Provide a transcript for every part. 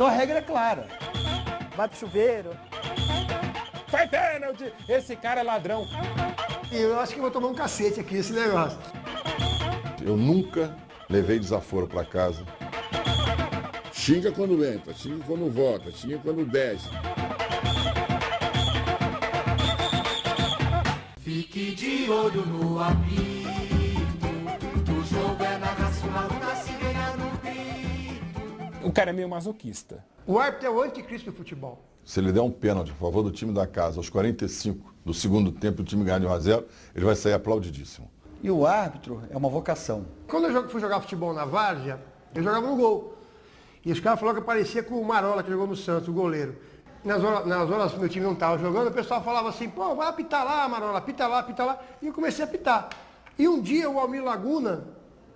Então a regra é clara. Vai pro chuveiro. Foi pênalti! Esse cara é ladrão. Eu acho que eu vou tomar um cacete aqui, esse negócio. Eu nunca levei desaforo para casa. Xinga quando entra, xinga quando volta, xinga quando desce. Fique de olho no apito, o jogo é na nacional, na sirena, no grito. O cara é meio masoquista. O árbitro é o anticristo do futebol. Se ele der um pênalti a favor do time da casa aos 45 do segundo tempo e o time ganhar de 1-0, ele vai sair aplaudidíssimo. E o árbitro é uma vocação. Quando eu fui jogar futebol na várzea, eu jogava no gol. E os caras falaram que eu parecia com o Marola, que jogou no Santos, o goleiro. Nas horas que meu time não estava jogando, o pessoal falava assim, pô, vai apitar lá, Marola, apita lá, apita lá. E eu comecei a apitar. E um dia o Almir Laguna,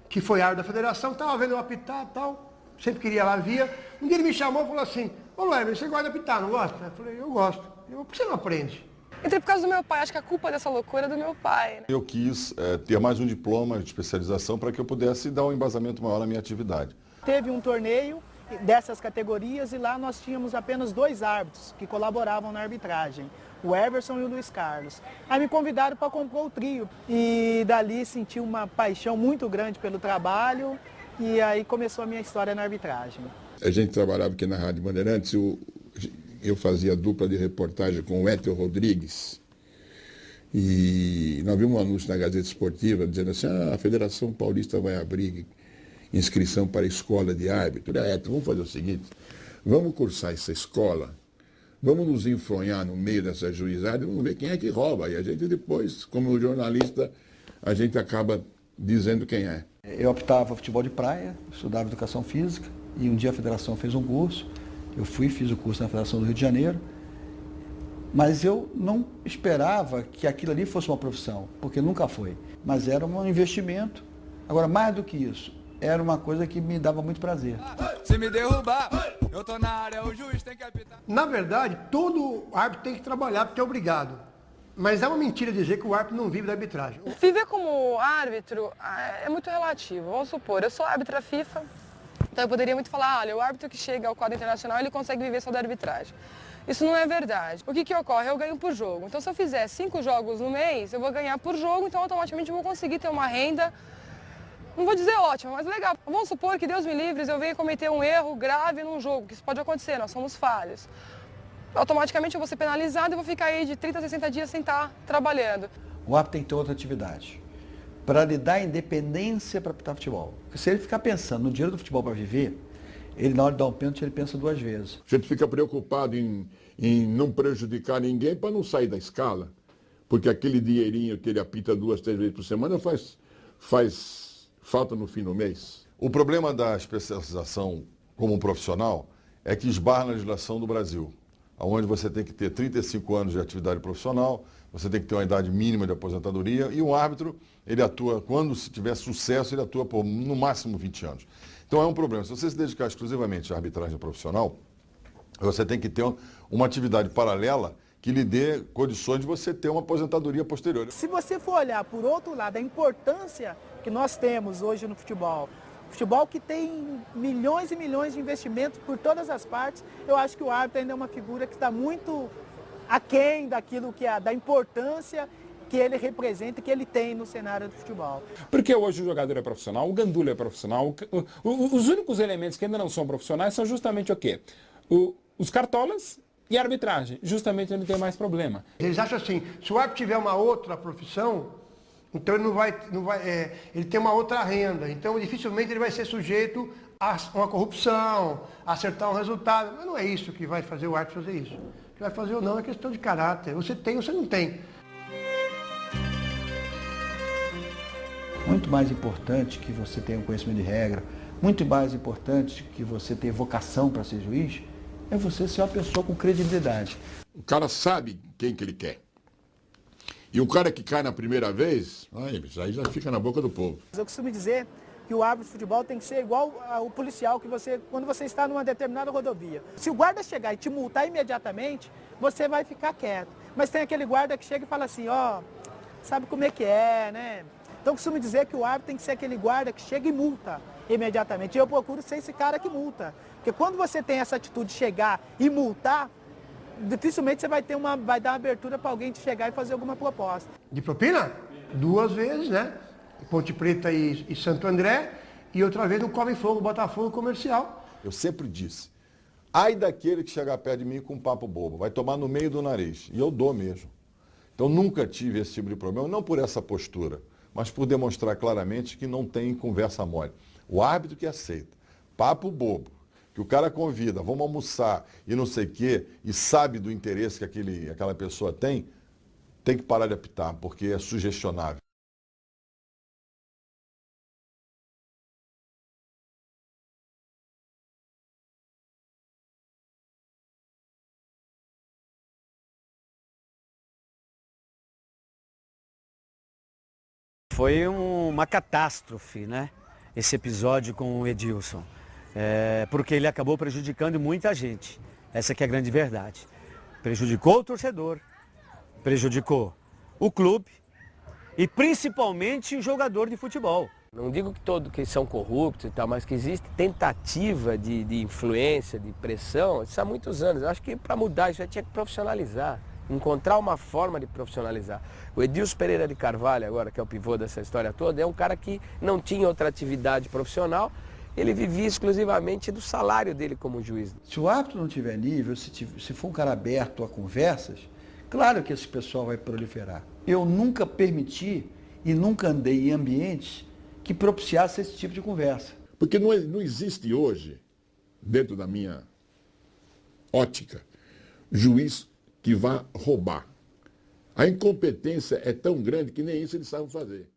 que foi árbitro da federação, estava vendo eu apitar e tal, sempre queria lá, via. Um dia ele me chamou e falou assim, ô Leber, você gosta de apitar, não gosta? Eu falei, eu gosto. Por que você não aprende? Entrei por causa do meu pai, acho que a culpa dessa loucura é do meu pai. Eu quis ter mais um diploma de especialização para que eu pudesse dar um embasamento maior na minha atividade. Teve um torneio dessas categorias e lá nós tínhamos apenas 2 árbitros que colaboravam na arbitragem, o Everson e o Luiz Carlos. Aí me convidaram para compor o trio e dali senti uma paixão muito grande pelo trabalho e aí começou a minha história na arbitragem. A gente trabalhava aqui na Rádio Bandeirantes, eu fazia dupla de reportagem com o Héctor Rodrigues e nós vimos um anúncio na Gazeta Esportiva dizendo assim, a Federação Paulista vai abrir inscrição para a escola de árbitro. Héctor, vamos fazer o seguinte, vamos cursar essa escola, vamos nos enfronhar no meio dessa juizada e vamos ver quem é que rouba. E a gente depois, como jornalista, a gente acaba dizendo quem é. Eu optava futebol de praia, estudava educação física e um dia a federação fez um curso. Eu fiz o curso na Federação do Rio de Janeiro, mas eu não esperava que aquilo ali fosse uma profissão, porque nunca foi. Mas era um investimento. Agora, mais do que isso, era uma coisa que me dava muito prazer. Se me derrubar, eu tô na área, o juiz tem que apitar. Na verdade, todo árbitro tem que trabalhar porque é obrigado. Mas é uma mentira dizer que o árbitro não vive da arbitragem. Viver como árbitro é muito relativo. Vamos supor, eu sou árbitra FIFA, então eu poderia muito falar, olha, o árbitro que chega ao quadro internacional, ele consegue viver só da arbitragem. Isso não é verdade. O que ocorre? Eu ganho por jogo. Então se eu fizer 5 jogos no mês, eu vou ganhar por jogo, então automaticamente eu vou conseguir ter uma renda, não vou dizer ótima, mas legal. Vamos supor que, Deus me livre, eu venha cometer um erro grave num jogo, que isso pode acontecer, nós somos falhos. Automaticamente eu vou ser penalizado e vou ficar aí de 30 a 60 dias sem estar trabalhando. O árbitro tem que ter outra atividade, para lhe dar independência para apitar futebol. Porque se ele ficar pensando no dinheiro do futebol para viver, ele na hora de dar um pênalti, ele pensa 2 vezes. A gente fica preocupado em não prejudicar ninguém para não sair da escala, porque aquele dinheirinho que ele apita 2, 3 vezes por semana faz falta no fim do mês. O problema da especialização como um profissional é que esbarra na legislação do Brasil, onde você tem que ter 35 anos de atividade profissional, você tem que ter uma idade mínima de aposentadoria e um árbitro, ele atua, quando se tiver sucesso, ele atua por no máximo 20 anos. Então é um problema. Se você se dedicar exclusivamente à arbitragem profissional, você tem que ter uma atividade paralela que lhe dê condições de você ter uma aposentadoria posterior. Se você for olhar por outro lado a importância que nós temos hoje no futebol, futebol que tem milhões e milhões de investimentos por todas as partes, eu acho que o árbitro ainda é uma figura que está muito aquém daquilo que da importância que ele representa, que ele tem no cenário do futebol. Porque hoje o jogador é profissional, o gandula é profissional, os únicos elementos que ainda não são profissionais são justamente o quê? Os cartolas e a arbitragem, justamente onde tem mais problema. Eles acham assim, se o árbitro tiver uma outra profissão, então ele ele tem uma outra renda, então dificilmente ele vai ser sujeito a uma corrupção, a acertar um resultado. Mas não é isso que vai fazer o árbitro fazer isso. O que vai fazer ou não é questão de caráter. Você tem ou você não tem. Muito mais importante que você tenha um conhecimento de regra, muito mais importante que você tenha vocação para ser juiz, é você ser uma pessoa com credibilidade. O cara sabe quem que ele quer. E o cara que cai na primeira vez, aí já fica na boca do povo. Eu costumo dizer que o árbitro de futebol tem que ser igual ao policial que quando você está numa determinada rodovia. Se o guarda chegar e te multar imediatamente, você vai ficar quieto. Mas tem aquele guarda que chega e fala assim, sabe como é que é, né? Então eu costumo dizer que o árbitro tem que ser aquele guarda que chega e multa. imediatamente. E eu procuro ser esse cara que multa. Porque quando você tem essa atitude de chegar e multar, dificilmente você vai dar uma abertura para alguém te chegar e fazer alguma proposta. De propina? 2 vezes, né? Ponte Preta e Santo André, e outra vez no Come Fogo, Botafogo Comercial. Eu sempre disse, ai daquele que chegar perto de mim com um papo bobo, vai tomar no meio do nariz. E eu dou mesmo. Então nunca tive esse tipo de problema, não por essa postura, mas por demonstrar claramente que não tem conversa mole. O árbitro que aceita, papo bobo, que o cara convida, vamos almoçar e não sei o quê, e sabe do interesse que aquela pessoa tem que parar de apitar, porque é sugestionável. Foi uma catástrofe, né? Esse episódio com o Edilson. Porque ele acabou prejudicando muita gente. Essa que é a grande verdade. Prejudicou o torcedor, prejudicou o clube e principalmente o jogador de futebol. Não digo que são corruptos e tal, mas que existe tentativa de influência, de pressão, isso há muitos anos. Eu acho que para mudar isso aí tinha que profissionalizar. Encontrar uma forma de profissionalizar. O Edilson Pereira de Carvalho, agora, que é o pivô dessa história toda, é um cara que não tinha outra atividade profissional, ele vivia exclusivamente do salário dele como juiz. Se o árbitro não tiver nível, se for um cara aberto a conversas, claro que esse pessoal vai proliferar. Eu nunca permiti e nunca andei em ambientes que propiciassem esse tipo de conversa. Porque não existe hoje, dentro da minha ótica, juiz que vá roubar. A incompetência é tão grande que nem isso eles sabem fazer.